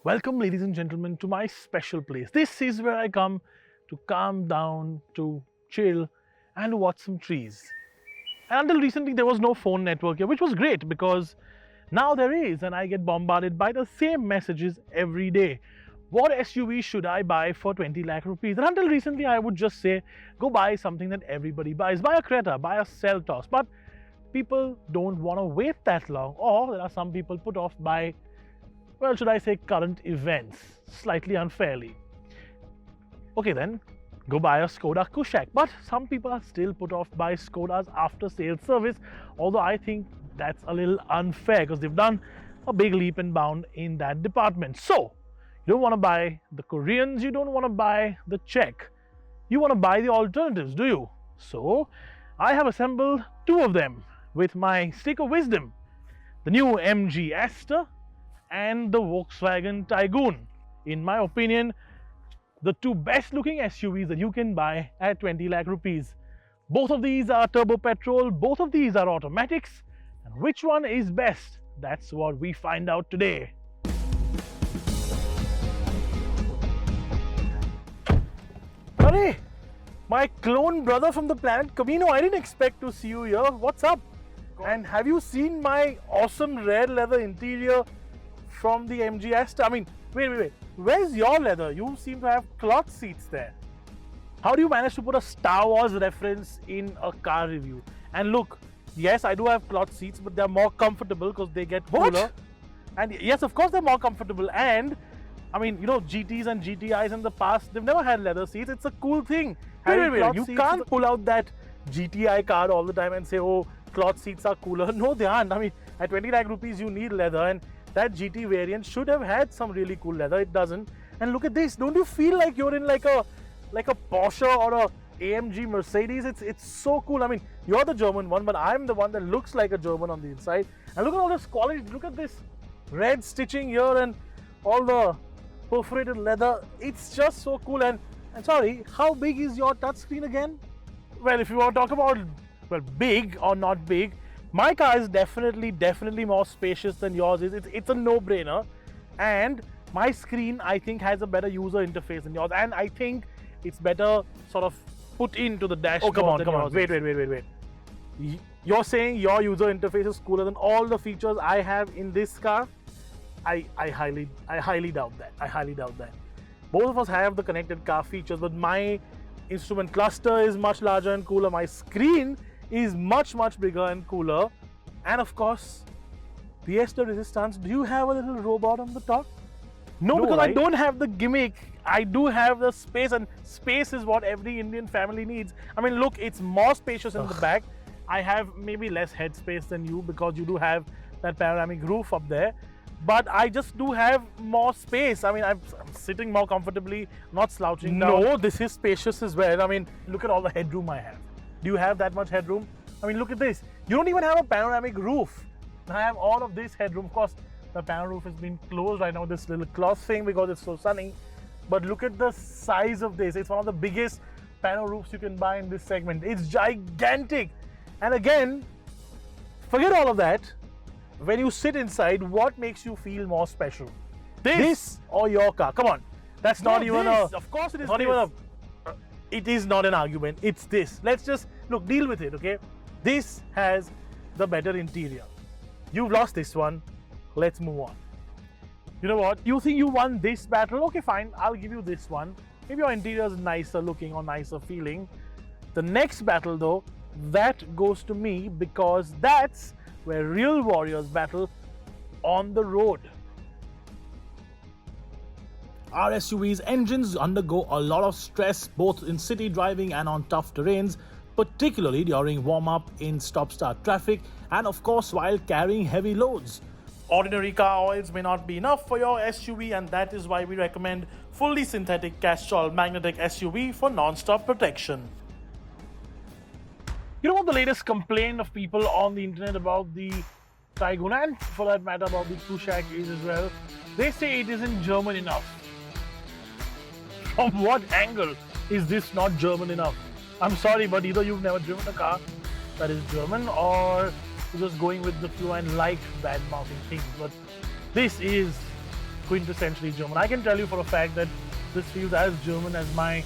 Welcome, ladies and gentlemen, to my special place. This is where I come to calm down, to chill, and watch some trees. And until recently, there was no phone network here, which was great because now there is, and I get bombarded by the same messages every day. What SUV should I buy for 20 lakh rupees? And until recently, I would just say, go buy something that everybody buys. Buy a Creta, buy a Seltos. But people don't want to wait that long, or there are some people put off by, well, should I say, current events, slightly unfairly. Okay then, go buy a Skoda Kushaq. But some people are still put off by Skoda's after-sales service, although I think that's a little unfair because they've done a big leap and bound in that department. So, you don't want to buy the Koreans, you don't want to buy the Czech. You want to buy the alternatives, do you? So, I have assembled two of them with my stick of wisdom. The new MG Astor and the Volkswagen Taigun. In my opinion, the two best looking SUVs that you can buy at 20 lakh rupees. Both of these are turbo petrol, both of these are automatics, and which one is best? That's what we find out today. Hurry! My clone brother from the planet Camino, I didn't expect to see you here. What's up? And have you seen my awesome red leather interior from the MG Astor? I mean, wait. Where's your leather? You seem to have cloth seats there. How do you manage to put a Star Wars reference in a car review? And look, yes, I do have cloth seats, but they're more comfortable because they get cooler. And yes, of course, they're more comfortable. And I mean, you know, GTs and GTIs in the past, they've never had leather seats. It's a cool thing. Wait. You can't pull out that GTI card all the time and say, oh, cloth seats are cooler. No, they aren't. I mean, at 20 lakh rupees, you need leather. And that GT variant should have had some really cool leather. It doesn't. And look at this. Don't you feel like you're in like a Porsche or a AMG Mercedes? It's so cool. I mean, you're the German one, but I'm the one that looks like a German on the inside. And look at all this quality. Look at this red stitching here and all the perforated leather. It's just so cool. And sorry, how big is your touchscreen again? Well, if you want to talk about, well, big or not big, my car is definitely more spacious than yours is. It's a no-brainer. And my screen, I think, has a better user interface than yours. And I think it's better sort of put into the dashboard. Oh, come on. Wait. You're saying your user interface is cooler than all the features I have in this car? I highly doubt that. Both of us have the connected car features, but my instrument cluster is much larger and cooler. My screen is much bigger and cooler. And of course, the Astor Resistance. Do you have a little robot on the top? No, because right? I don't have the gimmick. I do have the space, and space is what every Indian family needs. I mean, look, it's more spacious in the back. I have maybe less headspace than you because you do have that panoramic roof up there. But I just do have more space. I mean, I'm sitting more comfortably, not slouching down. No, this is spacious as well. I mean, look at all the headroom I have. Do you have that much headroom? I mean, look at this. You don't even have a panoramic roof. I have all of this headroom. Of course, the panel roof has been closed right now, this little cloth thing, because it's so sunny. But look at the size of this. It's one of the biggest panel roofs you can buy in this segment. It's gigantic. And again, forget all of that. When you sit inside, what makes you feel more special? This or your car? Come on. That's not even a... Of course it is not even a... It is not an argument. It's this. Let's just, look, deal with it, okay? This has the better interior. You've lost this one. Let's move on. You know what? You think you won this battle? Okay, fine. I'll give you this one. Maybe your interior is nicer looking or nicer feeling. The next battle, though, that goes to me because that's where real warriors battle on the road. Our SUV's engines undergo a lot of stress both in city driving and on tough terrains, particularly during warm-up in stop-start traffic and of course while carrying heavy loads. Ordinary car oils may not be enough for your SUV, and that is why we recommend fully synthetic Castrol magnetic SUV for non-stop protection. You know what the latest complaint of people on the internet about the Taigun, and for that matter about the Kushaq, is as well? They say it isn't German enough. From what angle is this not German enough? I'm sorry, but either you've never driven a car that is German, or you're just going with the flow and like bad-mouthing things. But this is quintessentially German. I can tell you for a fact that this feels as German as my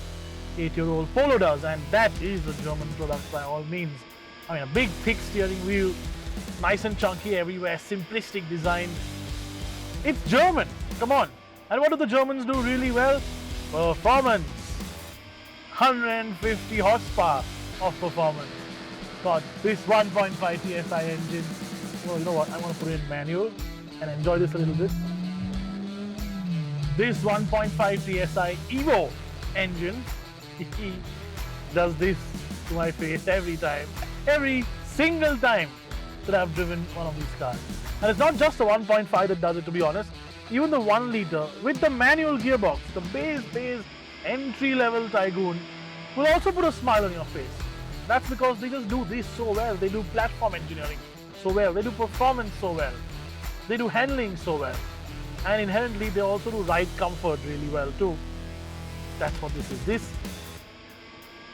8-year-old Polo does, and that is a German product by all means. I mean, a big thick steering wheel, nice and chunky everywhere, simplistic design. It's German, come on. And what do the Germans do really well? Performance. 150 horsepower of performance. God, this 1.5 TSI engine. Well, you know what? I'm going to put it in manual and enjoy this a little bit. This 1.5 TSI Evo engine does this to my face every time. Every single time that I've driven one of these cars. And it's not just the 1.5 that does it, to be honest. Even the 1 litre with the manual gearbox, the base entry-level Taigun will also put a smile on your face. That's because they just do this so well. They do platform engineering so well. They do performance so well. They do handling so well. And inherently, they also do ride comfort really well too. That's what this is. This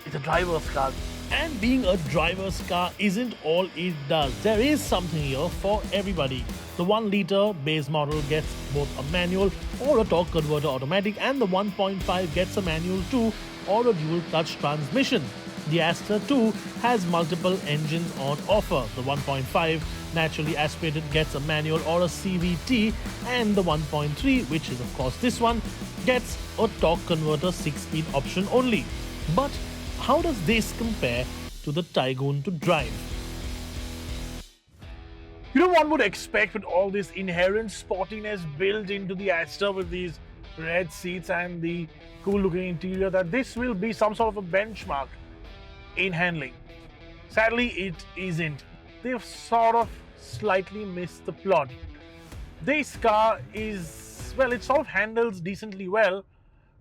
is a driver's car. And being a driver's car isn't all it does. There is something here for everybody. The 1 litre base model gets both a manual or a torque converter automatic, and the 1.5 gets a manual too or a dual clutch transmission. The Astor 2 has multiple engines on offer. The 1.5 naturally aspirated gets a manual or a CVT, and the 1.3, which is of course this one, gets a torque converter 6-speed option only. But how does this compare to the Taigun to drive? You know, one would expect with all this inherent sportiness built into the Astor with these red seats and the cool looking interior that this will be some sort of a benchmark in handling. Sadly, it isn't. They've sort of slightly missed the plot. This car is, well, it sort of handles decently well,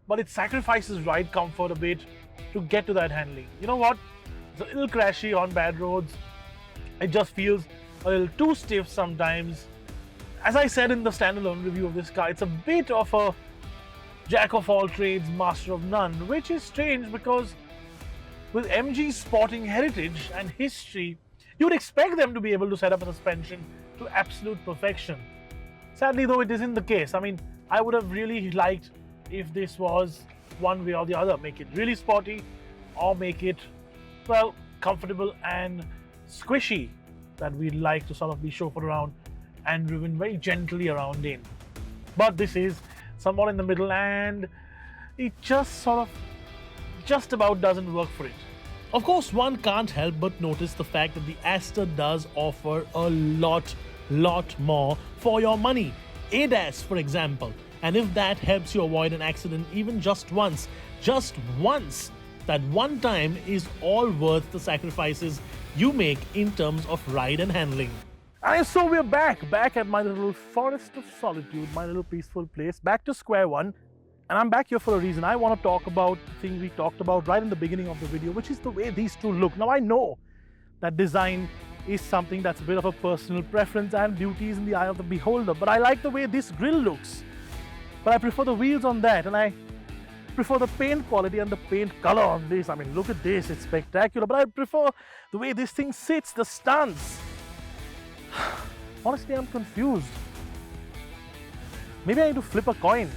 but it sacrifices ride comfort a bit to get to that handling. You know what? It's a little crashy on bad roads. It just feels a little too stiff sometimes. As I said in the standalone review of this car, it's a bit of a jack of all trades, master of none, which is strange because with MG's sporting heritage and history, you would expect them to be able to set up a suspension to absolute perfection. Sadly though, it isn't the case. I mean, I would have really liked if this was one way or the other. Make it really sporty or make it, well, comfortable and squishy that we'd like to sort of be chauffeured around and driven very gently around in. But this is somewhat in the middle, and it just sort of just about doesn't work for it. Of course, one can't help but notice the fact that the Astor does offer a lot more for your money. ADAS, for example. And if that helps you avoid an accident even just once, that one time is all worth the sacrifices you make in terms of ride and handling. And so we're back at my little forest of solitude, my little peaceful place, back to square one. And I'm back here for a reason. I want to talk about the thing we talked about right in the beginning of the video, which is the way these two look. Now I know that design is something that's a bit of a personal preference and beauty is in the eye of the beholder, but I like the way this grille looks. But I prefer the wheels on that, and I prefer the paint quality and the paint color on this. I mean, look at this, it's spectacular, but I prefer the way this thing sits, the stance. Honestly, I'm confused. Maybe I need to flip a coin.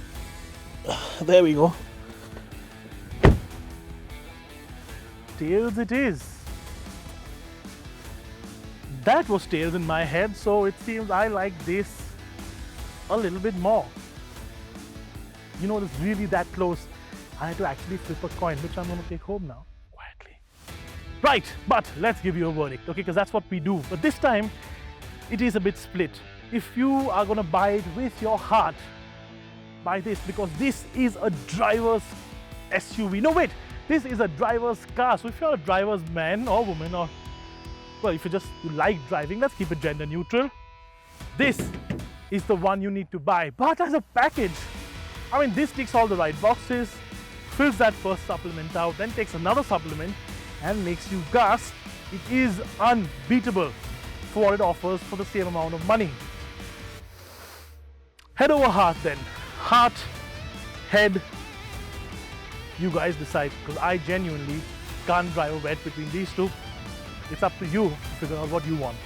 There we go. Tails it is. That was tails in my head, so it seems I like this a little bit more. You know, it's really that close. I had to actually flip a coin, which I'm going to take home now, quietly. Right, but let's give you a verdict, okay? Because that's what we do. But this time, it is a bit split. If you are going to buy it with your heart, buy this, because this is a driver's SUV. No, wait, this is a driver's car. So if you're a driver's man or woman, or, well, if you like driving, let's keep it gender neutral. This is the one you need to buy. But as a package, I mean, this ticks all the right boxes, fills that first supplement out, then takes another supplement and makes you gasp. It is unbeatable for what it offers for the same amount of money. Head over heart then. Heart, head, you guys decide, because I genuinely can't drive a wet between these two. It's up to you to figure out what you want.